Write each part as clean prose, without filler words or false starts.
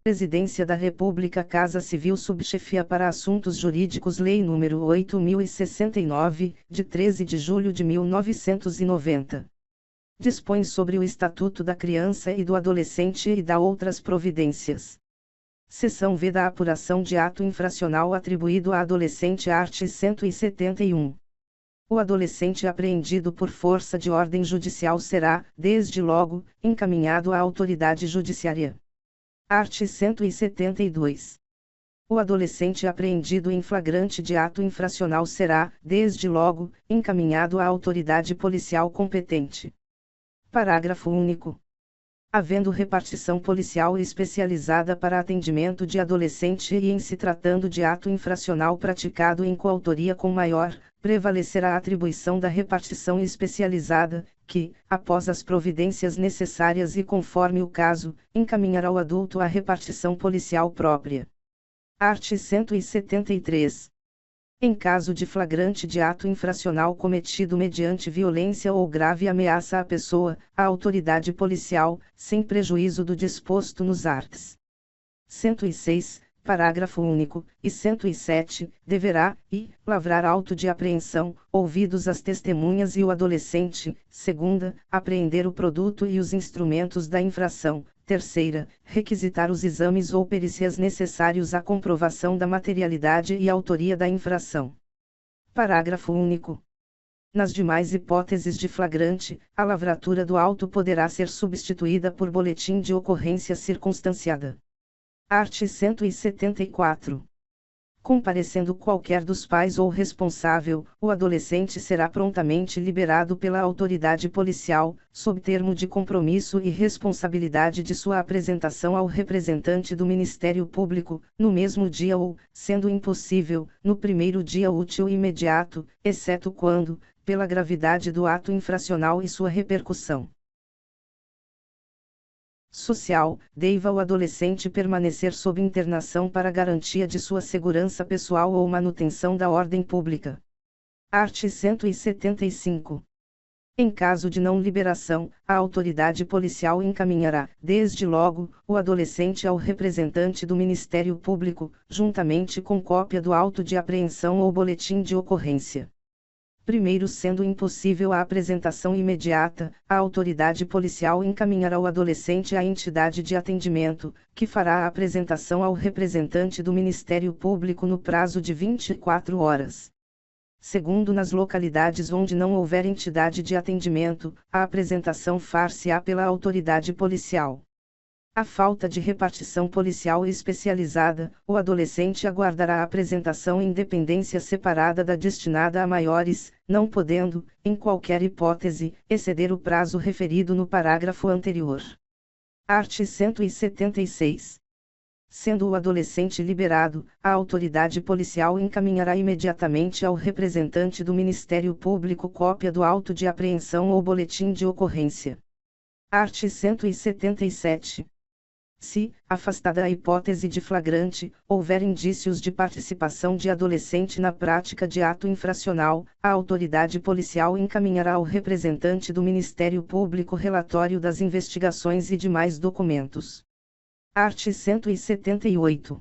Presidência da República, Casa Civil, Subchefia para Assuntos Jurídicos, Lei nº 8.069, de 13 de julho de 1990. Dispõe sobre o Estatuto da Criança e do Adolescente e dá outras providências. Seção V da apuração de ato infracional atribuído a adolescente, art. 171. O adolescente apreendido por força de ordem judicial será, desde logo, encaminhado à autoridade judiciária. Art. 172. O adolescente apreendido em flagrante de ato infracional será, desde logo, encaminhado à autoridade policial competente. Parágrafo único. Havendo repartição policial especializada para atendimento de adolescente e em se tratando de ato infracional praticado em coautoria com maior, prevalecerá a atribuição da repartição especializada, que, após as providências necessárias e conforme o caso, encaminhará o adulto à repartição policial própria. Art. 173. Em caso de flagrante de ato infracional cometido mediante violência ou grave ameaça à pessoa, a autoridade policial, sem prejuízo do disposto nos arts. 106, parágrafo único, e 107, deverá, lavrar auto de apreensão, ouvidos as testemunhas e o adolescente; segunda, apreender o produto e os instrumentos da infração; terceira, requisitar os exames ou perícias necessários à comprovação da materialidade e autoria da infração. Parágrafo único. Nas demais hipóteses de flagrante, a lavratura do auto poderá ser substituída por boletim de ocorrência circunstanciada. Art. 174. Comparecendo qualquer dos pais ou responsável, o adolescente será prontamente liberado pela autoridade policial, sob termo de compromisso e responsabilidade de sua apresentação ao representante do Ministério Público, no mesmo dia ou, sendo impossível, no primeiro dia útil imediato, exceto quando, pela gravidade do ato infracional e sua repercussão social, deva o adolescente permanecer sob internação para garantia de sua segurança pessoal ou manutenção da ordem pública. Art. 175. Em caso de não liberação, a autoridade policial encaminhará, desde logo, o adolescente ao representante do Ministério Público, juntamente com cópia do auto de apreensão ou boletim de ocorrência. Primeiro, sendo impossível a apresentação imediata, a autoridade policial encaminhará o adolescente à entidade de atendimento, que fará a apresentação ao representante do Ministério Público no prazo de 24 horas. Segundo, nas localidades onde não houver entidade de atendimento, a apresentação far-se-á pela autoridade policial. A falta de repartição policial especializada, o adolescente aguardará a apresentação em dependência separada da destinada a maiores, não podendo, em qualquer hipótese, exceder o prazo referido no parágrafo anterior. Art. 176. Sendo o adolescente liberado, a autoridade policial encaminhará imediatamente ao representante do Ministério Público cópia do auto de apreensão ou boletim de ocorrência. Art. 177. Se, afastada a hipótese de flagrante, houver indícios de participação de adolescente na prática de ato infracional, a autoridade policial encaminhará ao representante do Ministério Público relatório das investigações e demais documentos. Art. 178.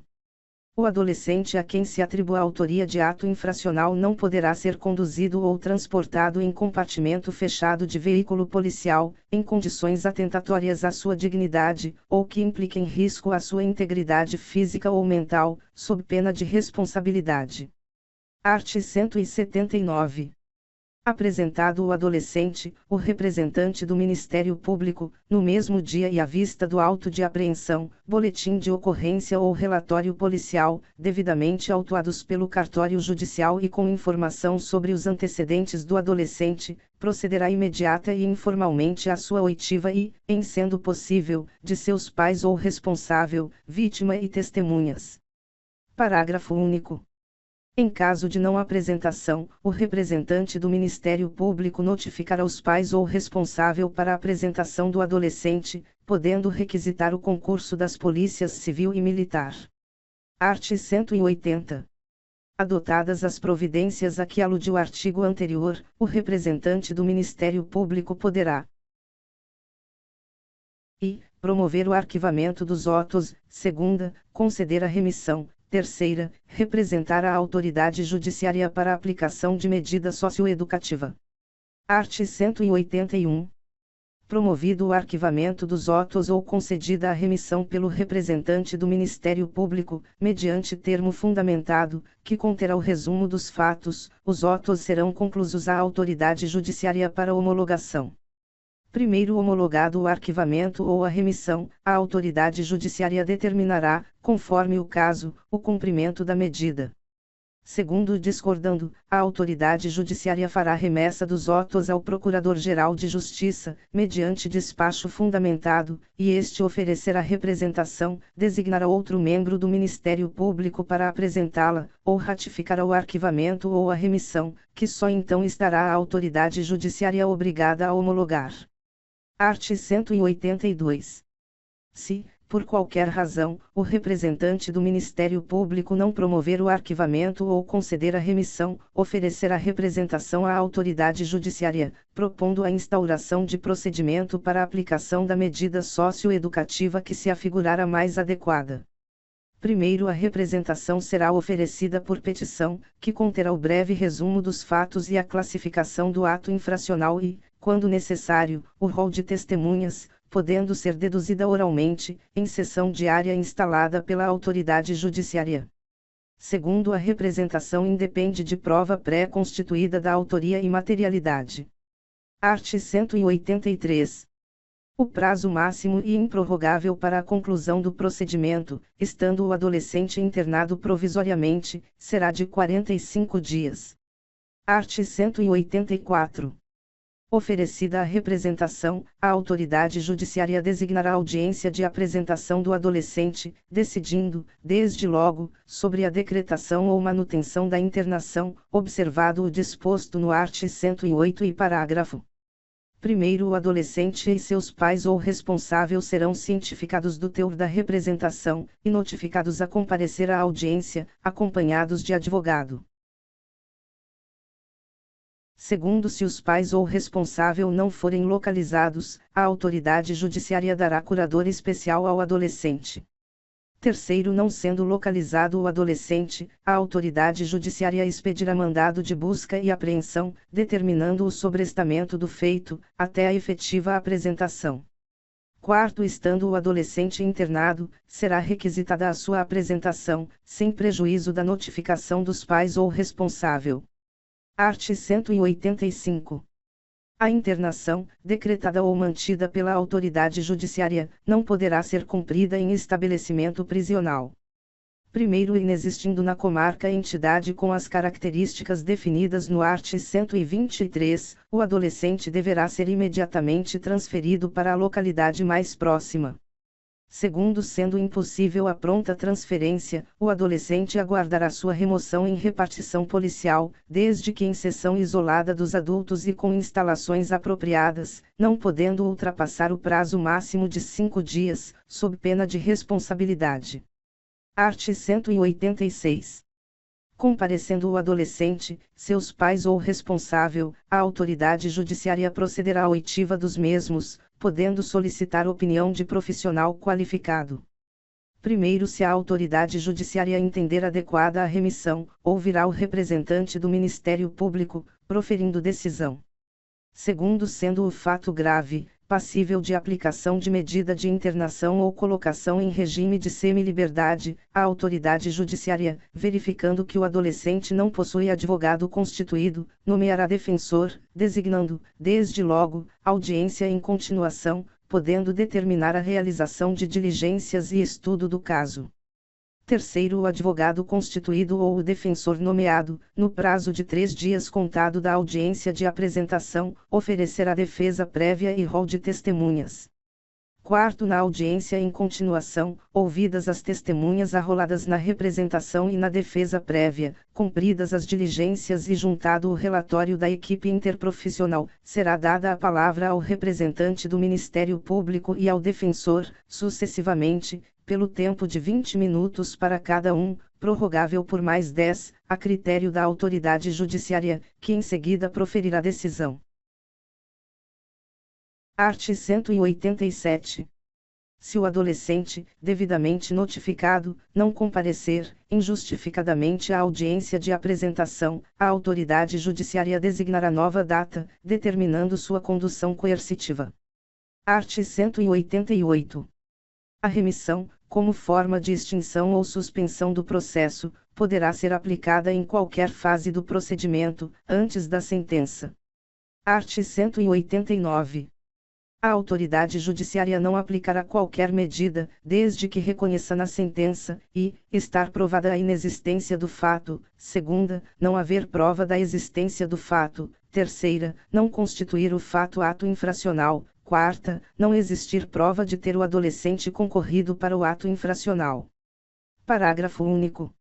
O adolescente a quem se atribua a autoria de ato infracional não poderá ser conduzido ou transportado em compartimento fechado de veículo policial, em condições atentatórias à sua dignidade, ou que impliquem risco à sua integridade física ou mental, sob pena de responsabilidade. Art. 179. Apresentado o adolescente, o representante do Ministério Público, no mesmo dia e à vista do auto de apreensão, boletim de ocorrência ou relatório policial, devidamente autuados pelo cartório judicial e com informação sobre os antecedentes do adolescente, procederá imediata e informalmente à sua oitiva e, em sendo possível, de seus pais ou responsável, vítima e testemunhas. Parágrafo único. Em caso de não apresentação, o representante do Ministério Público notificará os pais ou responsável para a apresentação do adolescente, podendo requisitar o concurso das polícias civil e militar. Art. 180. Adotadas as providências a que alude o artigo anterior, o representante do Ministério Público poderá promover o arquivamento dos autos; segunda, conceder a remissão; terceira, representar a autoridade judiciária para a aplicação de medida socioeducativa. Art. 181. Promovido o arquivamento dos autos ou concedida a remissão pelo representante do Ministério Público, mediante termo fundamentado, que conterá o resumo dos fatos, os autos serão conclusos à autoridade judiciária para homologação. Primeiro homologado o arquivamento ou a remissão, a autoridade judiciária determinará, conforme o caso, o cumprimento da medida. Segundo, discordando, a autoridade judiciária fará remessa dos autos ao Procurador-Geral de Justiça, mediante despacho fundamentado, e este oferecerá representação, designará outro membro do Ministério Público para apresentá-la, ou ratificará o arquivamento ou a remissão, que só então estará a autoridade judiciária obrigada a homologar. Art. 182. Se, por qualquer razão, o representante do Ministério Público não promover o arquivamento ou conceder a remissão, oferecerá representação à autoridade judiciária, propondo a instauração de procedimento para a aplicação da medida socioeducativa que se afigurar a mais adequada. Primeiro, a representação será oferecida por petição, que conterá o breve resumo dos fatos e a classificação do ato infracional e, quando necessário, o rol de testemunhas, podendo ser deduzida oralmente, em sessão diária instalada pela autoridade judiciária. Segundo, a representação independe de prova pré-constituída da autoria e materialidade. Art. 183. O prazo máximo e improrrogável para a conclusão do procedimento, estando o adolescente internado provisoriamente, será de 45 dias. Art. 184. Oferecida a representação, a autoridade judiciária designará audiência de apresentação do adolescente, decidindo, desde logo, sobre a decretação ou manutenção da internação, observado o disposto no art. 108 e parágrafo. Primeiro, o adolescente e seus pais ou responsável serão cientificados do teor da representação, e notificados a comparecer à audiência, acompanhados de advogado. Segundo, se os pais ou responsável não forem localizados, a autoridade judiciária dará curador especial ao adolescente. Terceiro, não sendo localizado o adolescente, a autoridade judiciária expedirá mandado de busca e apreensão, determinando o sobrestamento do feito, até a efetiva apresentação. Quarto, estando o adolescente internado, será requisitada a sua apresentação, sem prejuízo da notificação dos pais ou responsável. Art. 185. A internação, decretada ou mantida pela autoridade judiciária, não poderá ser cumprida em estabelecimento prisional. Primeiro, inexistindo na comarca entidade com as características definidas no art. 123, o adolescente deverá ser imediatamente transferido para a localidade mais próxima. Segundo, sendo impossível a pronta transferência, o adolescente aguardará sua remoção em repartição policial, desde que em seção isolada dos adultos e com instalações apropriadas, não podendo ultrapassar o prazo máximo de 5 dias, sob pena de responsabilidade. Art. 186. Comparecendo o adolescente, seus pais ou responsável, a autoridade judiciária procederá à oitiva dos mesmos, podendo solicitar opinião de profissional qualificado. Primeiro, se a autoridade judiciária entender adequada a remissão, ouvirá o representante do Ministério Público, proferindo decisão. Segundo, sendo o fato grave, passível de aplicação de medida de internação ou colocação em regime de semi-liberdade, a autoridade judiciária, verificando que o adolescente não possui advogado constituído, nomeará defensor, designando, desde logo, audiência em continuação, podendo determinar a realização de diligências e estudo do caso. Terceiro, o advogado constituído ou o defensor nomeado, no prazo de 3 dias contado da audiência de apresentação, oferecerá defesa prévia e rol de testemunhas. Quarto, na audiência em continuação, ouvidas as testemunhas arroladas na representação e na defesa prévia, cumpridas as diligências e juntado o relatório da equipe interprofissional, será dada a palavra ao representante do Ministério Público e ao defensor, sucessivamente, pelo tempo de 20 minutos para cada um, prorrogável por mais 10, a critério da autoridade judiciária, que em seguida proferirá decisão. Art. 187. Se o adolescente, devidamente notificado, não comparecer, injustificadamente à audiência de apresentação, a autoridade judiciária designará nova data, determinando sua condução coercitiva. Art. 188. A remissão, como forma de extinção ou suspensão do processo, poderá ser aplicada em qualquer fase do procedimento, antes da sentença. Art. 189. A autoridade judiciária não aplicará qualquer medida, desde que reconheça na sentença, e, estar provada a inexistência do fato; segunda, não haver prova da existência do fato; terceira, não constituir o fato ato infracional; quarta, não existir prova de ter o adolescente concorrido para o ato infracional. Parágrafo único.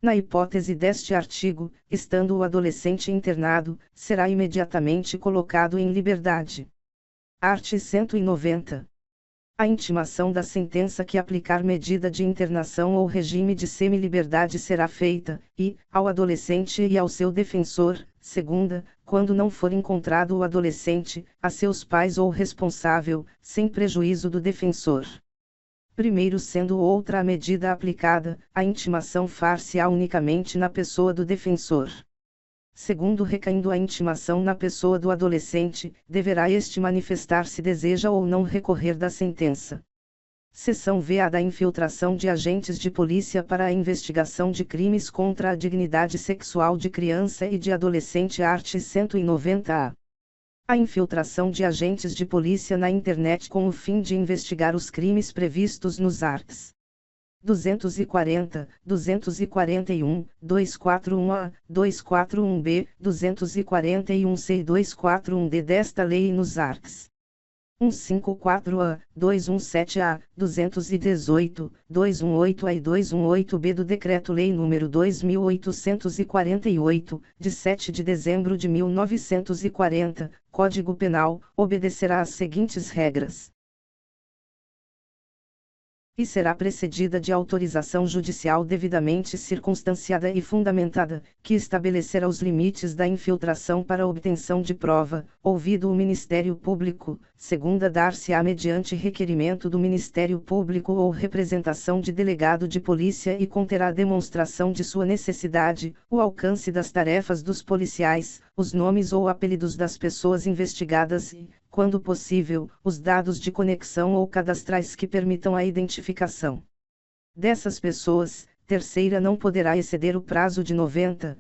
Na hipótese deste artigo, estando o adolescente internado, será imediatamente colocado em liberdade. Art. 190. A intimação da sentença que aplicar medida de internação ou regime de semi-liberdade será feita, e, ao adolescente e ao seu defensor; segunda, quando não for encontrado o adolescente, a seus pais ou responsável, sem prejuízo do defensor. Primeiro, sendo outra a medida aplicada, a intimação far-se-á unicamente na pessoa do defensor. Segundo, recaindo a intimação na pessoa do adolescente, deverá este manifestar se deseja ou não recorrer da sentença. Seção V. A da infiltração de agentes de polícia para a investigação de crimes contra a dignidade sexual de criança e de adolescente. Art. 190-A. A infiltração de agentes de polícia na internet com o fim de investigar os crimes previstos nos arts. 240, 241, 241-A, 241-B, 241-C e 241-D desta lei e nos arts. 154-A, 217-A, 218, 218-A e 218-B do Decreto-Lei nº 2848, de 7 de dezembro de 1940, Código Penal, obedecerá às seguintes regras. E será precedida de autorização judicial devidamente circunstanciada e fundamentada, que estabelecerá os limites da infiltração para obtenção de prova, ouvido o Ministério Público; segunda, dar-se-á mediante requerimento do Ministério Público ou representação de delegado de polícia e conterá demonstração de sua necessidade, o alcance das tarefas dos policiais, os nomes ou apelidos das pessoas investigadas e, quando possível, os dados de conexão ou cadastrais que permitam a identificação dessas pessoas. Terceira, não poderá exceder o prazo de 90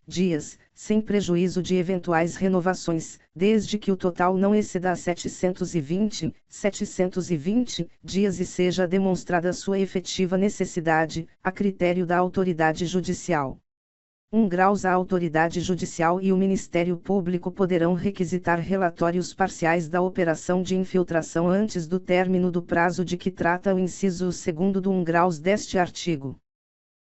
dias, sem prejuízo de eventuais renovações, desde que o total não exceda a 720 dias e seja demonstrada sua efetiva necessidade, a critério da autoridade judicial. 1 graus. A autoridade judicial e o Ministério Público poderão requisitar relatórios parciais da operação de infiltração antes do término do prazo de que trata o inciso 2º do 1 graus deste artigo.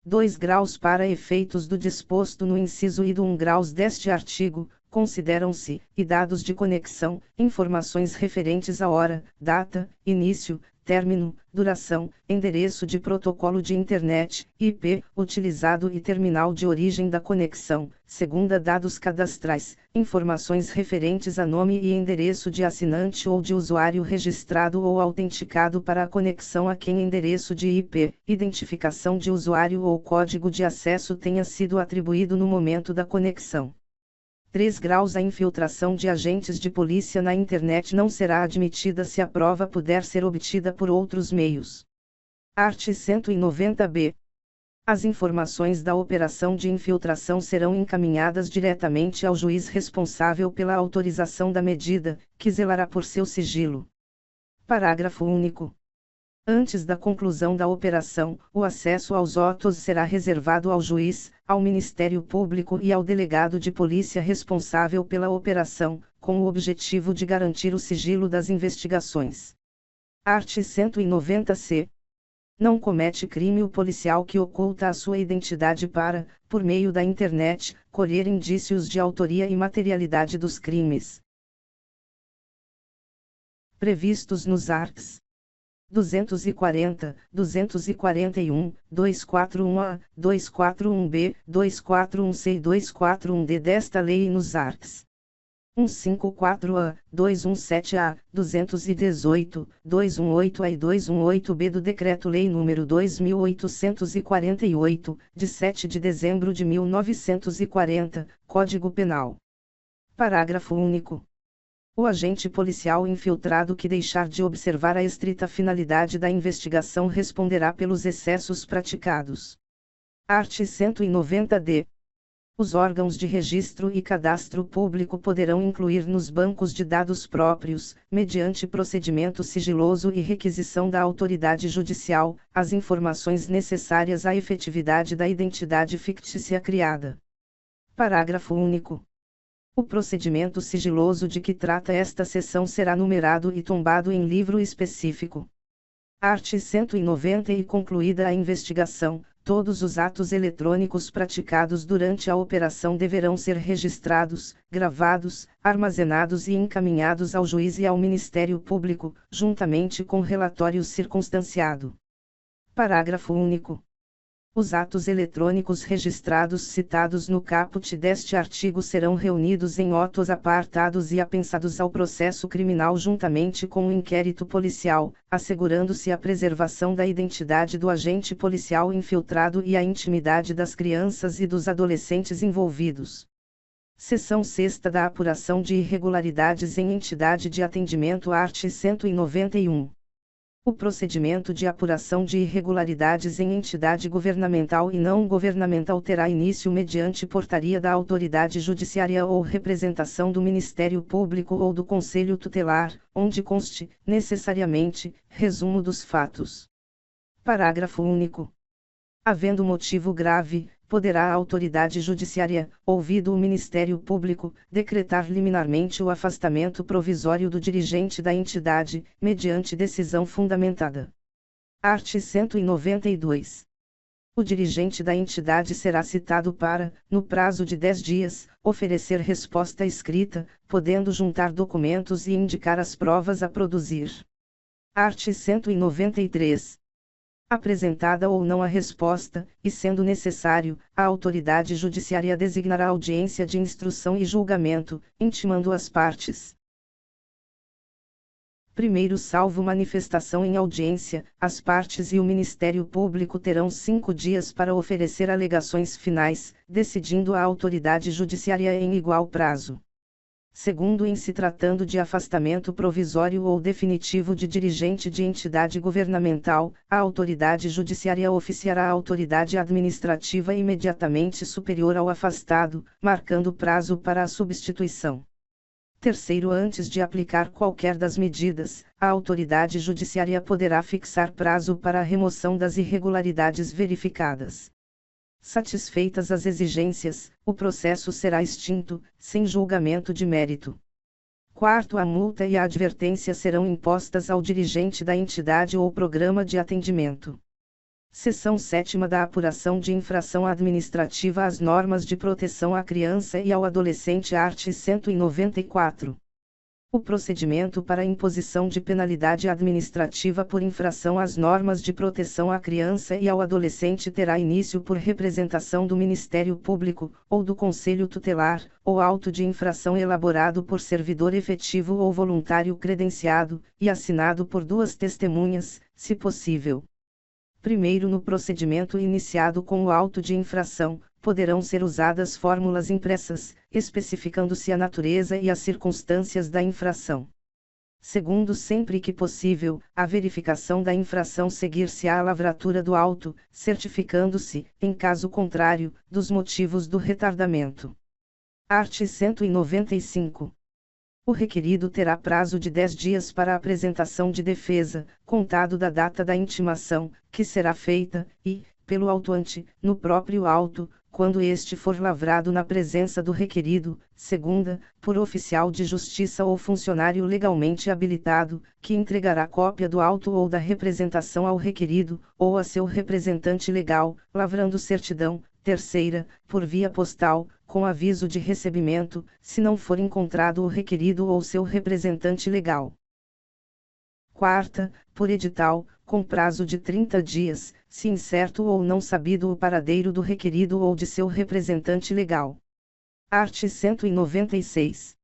2 graus. Para efeitos do disposto no inciso I do 1 graus deste artigo, consideram-se, e dados de conexão, informações referentes à hora, data, início, término, duração, endereço de protocolo de Internet, IP, utilizado e terminal de origem da conexão; segunda, dados cadastrais, informações referentes a nome e endereço de assinante ou de usuário registrado ou autenticado para a conexão a quem endereço de IP, identificação de usuário ou código de acesso tenha sido atribuído no momento da conexão. 3 graus. A infiltração de agentes de polícia na internet não será admitida se a prova puder ser obtida por outros meios. Art. 190-B. As informações da operação de infiltração serão encaminhadas diretamente ao juiz responsável pela autorização da medida, que zelará por seu sigilo. Parágrafo único. Antes da conclusão da operação, o acesso aos autos será reservado ao juiz, ao Ministério Público e ao delegado de polícia responsável pela operação, com o objetivo de garantir o sigilo das investigações. Art. 190-C. Não comete crime o policial que oculta a sua identidade para, por meio da internet, colher indícios de autoria e materialidade dos crimes previstos nos arts. 240, 241, 241-A, 241-B, 241-C e 241-D desta lei e nos arts. 154-A, 217-A, 218, 218-A e 218-B do Decreto-Lei nº 2848, de 7 de dezembro de 1940, Código Penal. Parágrafo único. O agente policial infiltrado que deixar de observar a estrita finalidade da investigação responderá pelos excessos praticados. Art. 190-D. Os órgãos de registro e cadastro público poderão incluir nos bancos de dados próprios, mediante procedimento sigiloso e requisição da autoridade judicial, as informações necessárias à efetividade da identidade fictícia criada. Parágrafo único. O procedimento sigiloso de que trata esta seção será numerado e tombado em livro específico. Art. 190. E concluída a investigação, todos os atos eletrônicos praticados durante a operação deverão ser registrados, gravados, armazenados e encaminhados ao juiz e ao Ministério Público, juntamente com relatório circunstanciado. Parágrafo único. Os atos eletrônicos registrados citados no caput deste artigo serão reunidos em autos apartados e apensados ao processo criminal juntamente com o inquérito policial, assegurando-se a preservação da identidade do agente policial infiltrado e a intimidade das crianças e dos adolescentes envolvidos. Seção 6ª da apuração de irregularidades em entidade de atendimento. Art. 191. O procedimento de apuração de irregularidades em entidade governamental e não governamental terá início mediante portaria da autoridade judiciária ou representação do Ministério Público ou do Conselho Tutelar, onde conste, necessariamente, resumo dos fatos. Parágrafo único. Havendo motivo grave, poderá a autoridade judiciária, ouvido o Ministério Público, decretar liminarmente o afastamento provisório do dirigente da entidade, mediante decisão fundamentada. Art. 192. O dirigente da entidade será citado para, no prazo de 10 dias, oferecer resposta escrita, podendo juntar documentos e indicar as provas a produzir. Art. 193. Apresentada ou não a resposta, e sendo necessário, a autoridade judiciária designará audiência de instrução e julgamento, intimando as partes. Primeiro, salvo manifestação em audiência, as partes e o Ministério Público terão 5 dias para oferecer alegações finais, decidindo a autoridade judiciária em igual prazo. Segundo, em se tratando de afastamento provisório ou definitivo de dirigente de entidade governamental, a autoridade judiciária oficiará a autoridade administrativa imediatamente superior ao afastado, marcando prazo para a substituição. Terceiro, antes de aplicar qualquer das medidas, a autoridade judiciária poderá fixar prazo para a remoção das irregularidades verificadas. Satisfeitas as exigências, o processo será extinto, sem julgamento de mérito. Quarto, a multa e a advertência serão impostas ao dirigente da entidade ou programa de atendimento. Seção 7ª da apuração de infração administrativa às normas de proteção à criança e ao adolescente. Art. 194. O procedimento para a imposição de penalidade administrativa por infração às normas de proteção à criança e ao adolescente terá início por representação do Ministério Público, ou do Conselho Tutelar, ou auto de infração elaborado por servidor efetivo ou voluntário credenciado, e assinado por 2 testemunhas, se possível. Primeiro, no procedimento iniciado com o auto de infração, poderão ser usadas fórmulas impressas, especificando-se a natureza e as circunstâncias da infração. Segundo, sempre que possível, a verificação da infração seguir-se-á a lavratura do auto, certificando-se, em caso contrário, dos motivos do retardamento. Art. 195. O requerido terá prazo de 10 dias para a apresentação de defesa, contado da data da intimação, que será feita, e, pelo autuante, no próprio auto, quando este for lavrado na presença do requerido. Segunda, por oficial de justiça ou funcionário legalmente habilitado, que entregará cópia do auto ou da representação ao requerido, ou a seu representante legal, lavrando certidão. Terceira, por via postal, com aviso de recebimento, se não for encontrado o requerido ou seu representante legal. Quarta, por edital, com prazo de 30 dias, se incerto ou não sabido o paradeiro do requerido ou de seu representante legal. Art. 196.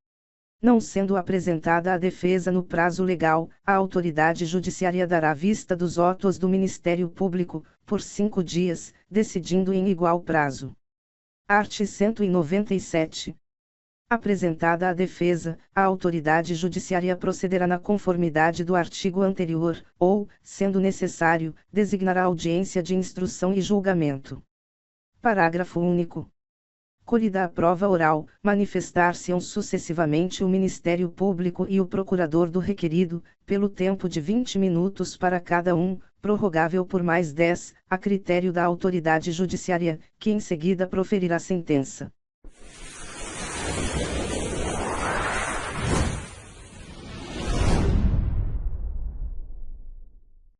Não sendo apresentada a defesa no prazo legal, a autoridade judiciária dará vista dos autos do Ministério Público, por 5 dias, decidindo em igual prazo. Art. 197. Apresentada a defesa, a autoridade judiciária procederá na conformidade do artigo anterior, ou, sendo necessário, designará audiência de instrução e julgamento. Parágrafo único. Colhida a prova oral, manifestar-se-ão sucessivamente o Ministério Público e o procurador do requerido, pelo tempo de 20 minutos para cada um, prorrogável por mais 10, a critério da autoridade judiciária, que em seguida proferirá sentença.